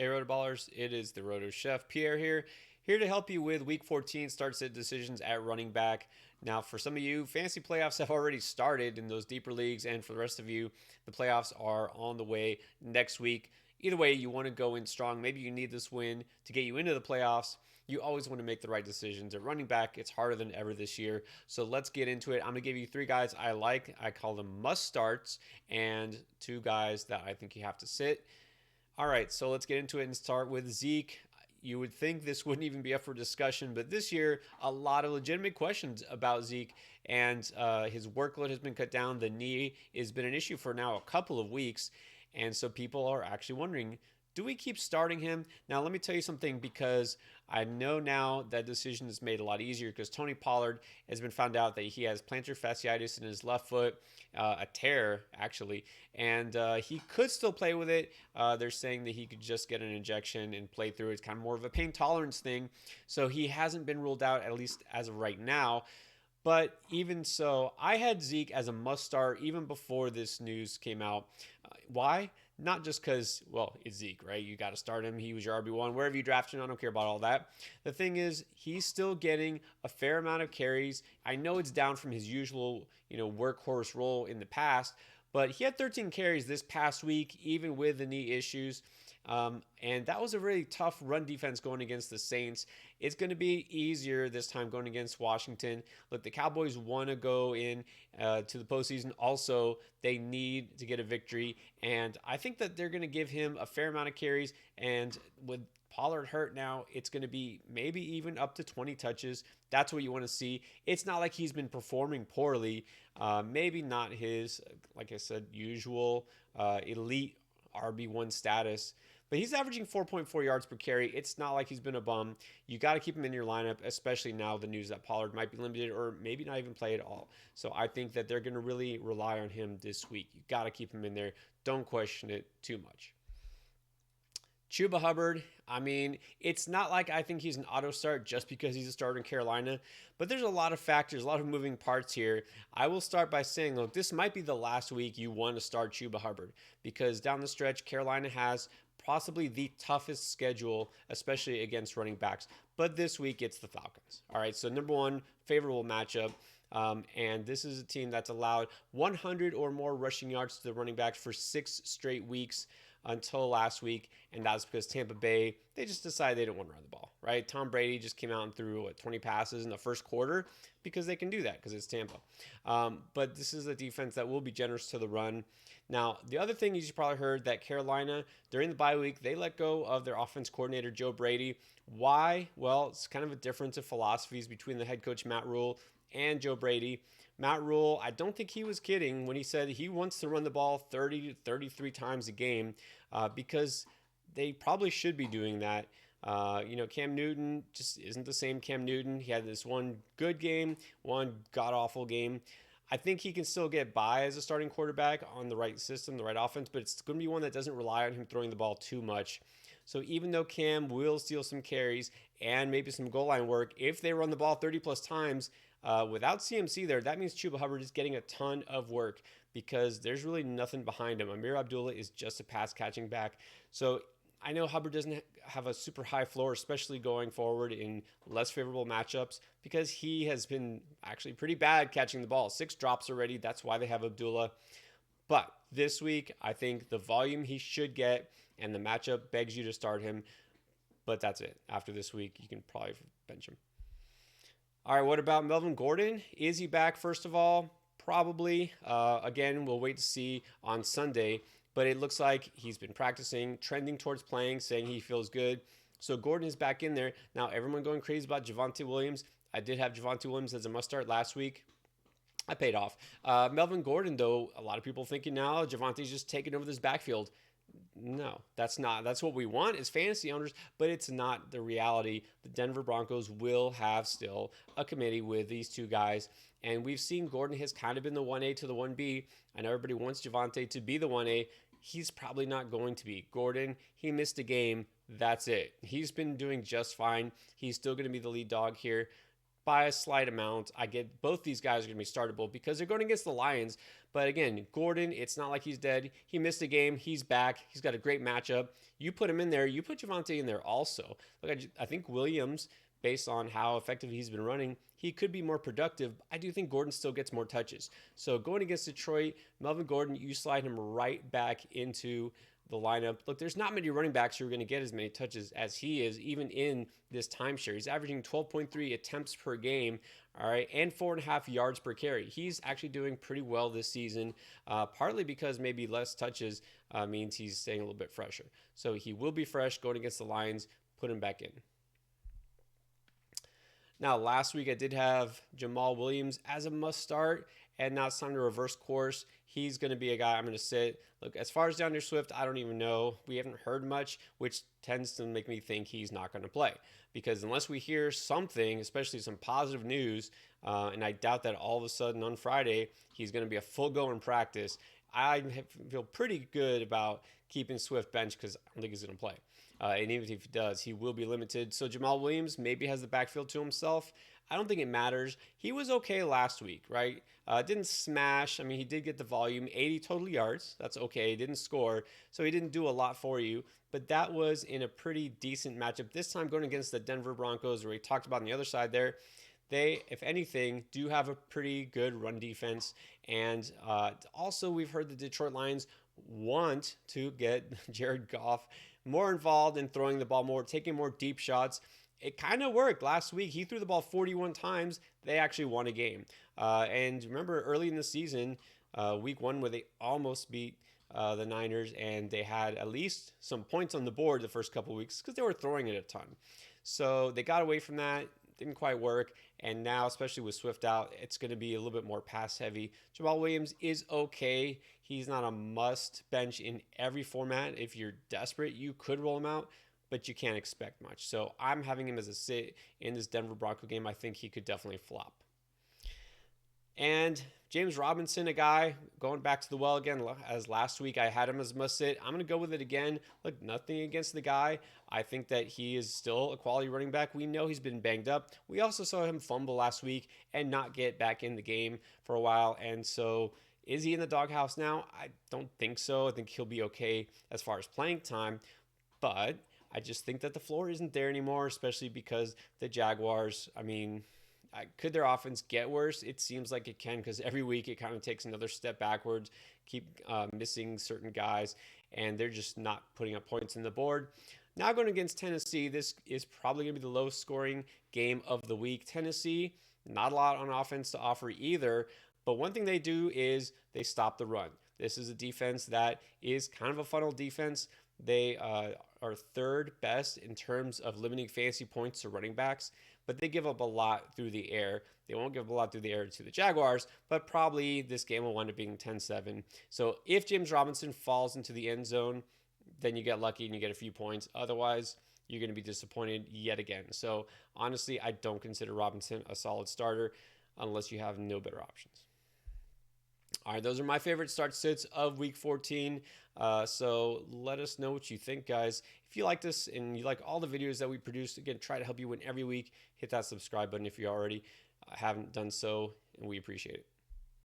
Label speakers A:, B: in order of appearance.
A: Hey, Rotoballers, it is the Roto Chef Pierre here to help you with Week 14 start sit decisions at running back. Now, for some of you, fantasy playoffs have already started in those deeper leagues, and for the rest of you, the playoffs are on the way next week. Either way, you want to go in strong. Maybe you need this win to get you into the playoffs. You always want to make the right decisions. At running back, it's harder than ever this year. So let's get into it. I'm going to give you three guys I like. I call them must starts, and two guys that I think you have to sit. All right, so let's get into it and start with Zeke. You would think this wouldn't even be up for discussion, but this year, a lot of legitimate questions about Zeke, and his workload has been cut down. The knee has been an issue for now a couple of weeks, and so people are actually wondering, do we keep starting him? Now, let me tell you something because I know now that decision is made a lot easier because Tony Pollard has been found out that he has plantar fasciitis in his left foot, a tear actually, and he could still play with it. They're saying that he could just get an injection and play through it. It's kind of more of a pain tolerance thing. So he hasn't been ruled out, at least as of right now. But even so, I had Zeke as a must start even before this news came out. Why? Not just because, well, it's Zeke, right? You got to start him. He was your RB1. Wherever you draft him, I don't care about all that. The thing is, he's still getting a fair amount of carries. I know it's down from his usual, workhorse role in the past, but he had 13 carries this past week, even with the knee issues. And that was a really tough run defense going against the Saints. It's going to be easier this time going against Washington. Look, the Cowboys want to go in to the postseason. Also, they need to get a victory. And I think that they're going to give him a fair amount of carries. And with Pollard hurt now, it's going to be maybe even up to 20 touches. That's what you want to see. It's not like he's been performing poorly. Maybe not his, like I said, usual elite RB1 status. But he's averaging 4.4 yards per carry. It's not like he's been a bum. You got to keep him in your lineup, especially now the news that Pollard might be limited or maybe not even play at all. So I think that they're going to really rely on him this week. You got to keep him in there. Don't question it too much. Chuba Hubbard, I mean, it's not like I think he's an auto start just because he's a starter in Carolina, but there's a lot of factors, a lot of moving parts here. I will start by saying, look, this might be the last week you want to start Chuba Hubbard because down the stretch, Carolina has possibly the toughest schedule, especially against running backs. But this week, it's the Falcons. All right, so number one, favorable matchup. And this is a team that's allowed 100 or more rushing yards to the running backs for 6 straight weeks until last week, and that's because Tampa Bay, they just decided they didn't want to run the ball, right? Tom Brady just came out and threw 20 passes in the first quarter because they can do that because it's Tampa. But this is a defense that will be generous to the run. Now, the other thing is you probably heard that Carolina, during the bye week, they let go of their offense coordinator, Joe Brady. Why? Well, it's kind of a difference of philosophies between the head coach, Matt Rule, and Joe Brady. Matt Rule, I don't think he was kidding when he said he wants to run the ball 30 to 33 times a game because they probably should be doing that. Cam Newton just isn't the same Cam Newton. He had this one good game, one god awful game. I think he can still get by as a starting quarterback on the right system, the right offense, but it's going to be one that doesn't rely on him throwing the ball too much. So even though Cam will steal some carries and maybe some goal line work, if they run the ball 30 plus times without CMC there, that means Chuba Hubbard is getting a ton of work because there's really nothing behind him. Amir Abdullah is just a pass catching back. So I know Hubbard doesn't have a super high floor, especially going forward in less favorable matchups, because he has been actually pretty bad catching the ball. 6 drops already. That's why they have Abdullah. But this week, I think the volume he should get and the matchup begs you to start him. But that's it. After this week, you can probably bench him. All right, what about Melvin Gordon? Is he back, first of all? Probably. Again, we'll wait to see on Sunday. But it looks like he's been practicing, trending towards playing, saying he feels good. So Gordon is back in there. Now, everyone going crazy about Javonte Williams. I did have Javonte Williams as a must start last week. I paid off. Melvin Gordon, though, a lot of people thinking now Javonte's just taking over this backfield. No, that's not. That's what we want as fantasy owners, but it's not the reality. The Denver Broncos will have still a committee with these two guys, and we've seen Gordon has kind of been the 1A to the 1B. I know everybody wants Javonte to be the 1A. He's probably not going to be. Gordon, he missed a game. That's it. He's been doing just fine. He's still going to be the lead dog here. by a slight amount. I get both these guys are going to be startable because they're going against the Lions. But again, Gordon, it's not like he's dead. He missed a game. He's back. He's got a great matchup. You put him in there. You put Javonte in there also. Look, I think Williams, based on how effective he's been running, he could be more productive. I do think Gordon still gets more touches. So going against Detroit, Melvin Gordon, you slide him right back into the lineup. Look, there's not many running backs who are going to get as many touches as he is, even in this timeshare. He's averaging 12.3 attempts per game, all right, and 4.5 yards per carry. He's actually doing pretty well this season, partly because maybe less touches means he's staying a little bit fresher. So he will be fresh going against the Lions. Put him back in. Now, last week I did have Jamaal Williams as a must start, and now it's time to reverse course. He's going to be a guy I'm going to sit. Look, as far as DeAndre Swift, I don't even know. We haven't heard much, which tends to make me think he's not going to play. Because unless we hear something, especially some positive news, and I doubt that all of a sudden on Friday he's going to be a full go in practice, I feel pretty good about keeping Swift bench because I don't think he's going to play. And even if he does, he will be limited. So Jamaal Williams maybe has the backfield to himself. I don't think it matters. He was okay last week, right? Didn't smash. I mean, he did get the volume, 80 total yards. That's okay. He didn't score, so he didn't do a lot for you. But that was in a pretty decent matchup. This time going against the Denver Broncos, where we talked about on the other side there. They, if anything, do have a pretty good run defense. And also, we've heard the Detroit Lions want to get Jared Goff more involved in throwing the ball more, taking more deep shots. It kind of worked last week. He threw the ball 41 times. They actually won a game. And remember early in the season, week 1, where they almost beat the Niners, and they had at least some points on the board the first couple of weeks because they were throwing it a ton. So they got away from that. Didn't quite work. And now, especially with Swift out, it's going to be a little bit more pass heavy. Jamaal Williams is okay. He's not a must bench in every format. If you're desperate, you could roll him out, but you can't expect much. So I'm having him as a sit in this Denver Bronco game. I think he could definitely flop. And James Robinson, a guy going back to the well again, as last week I had him as must sit. I'm going to go with it again. Look, nothing against the guy. I think that he is still a quality running back. We know he's been banged up. We also saw him fumble last week and not get back in the game for a while. And so is he in the doghouse now? I don't think so. I think he'll be okay as far as playing time. But I just think that the floor isn't there anymore, especially because the Jaguars, I mean, could their offense get worse? It seems like it can because every week it kind of takes another step backwards, keep missing certain guys, and they're just not putting up points on the board. Now going against Tennessee, this is probably going to be the lowest scoring game of the week. Tennessee, not a lot on offense to offer either, but one thing they do is they stop the run. This is a defense that is kind of a funnel defense. They are third best in terms of limiting fantasy points to running backs, but they give up a lot through the air. They won't give up a lot through the air to the Jaguars, but probably this game will wind up being 10-7. So if James Robinson falls into the end zone, then you get lucky and you get a few points. Otherwise, you're going to be disappointed yet again. So honestly, I don't consider Robinson a solid starter unless you have no better options. All right, those are my favorite start sits of week 14. So let us know what you think, guys. If you like this and you like all the videos that we produce, again, try to help you win every week. Hit that subscribe button if you already haven't done so, and we appreciate it.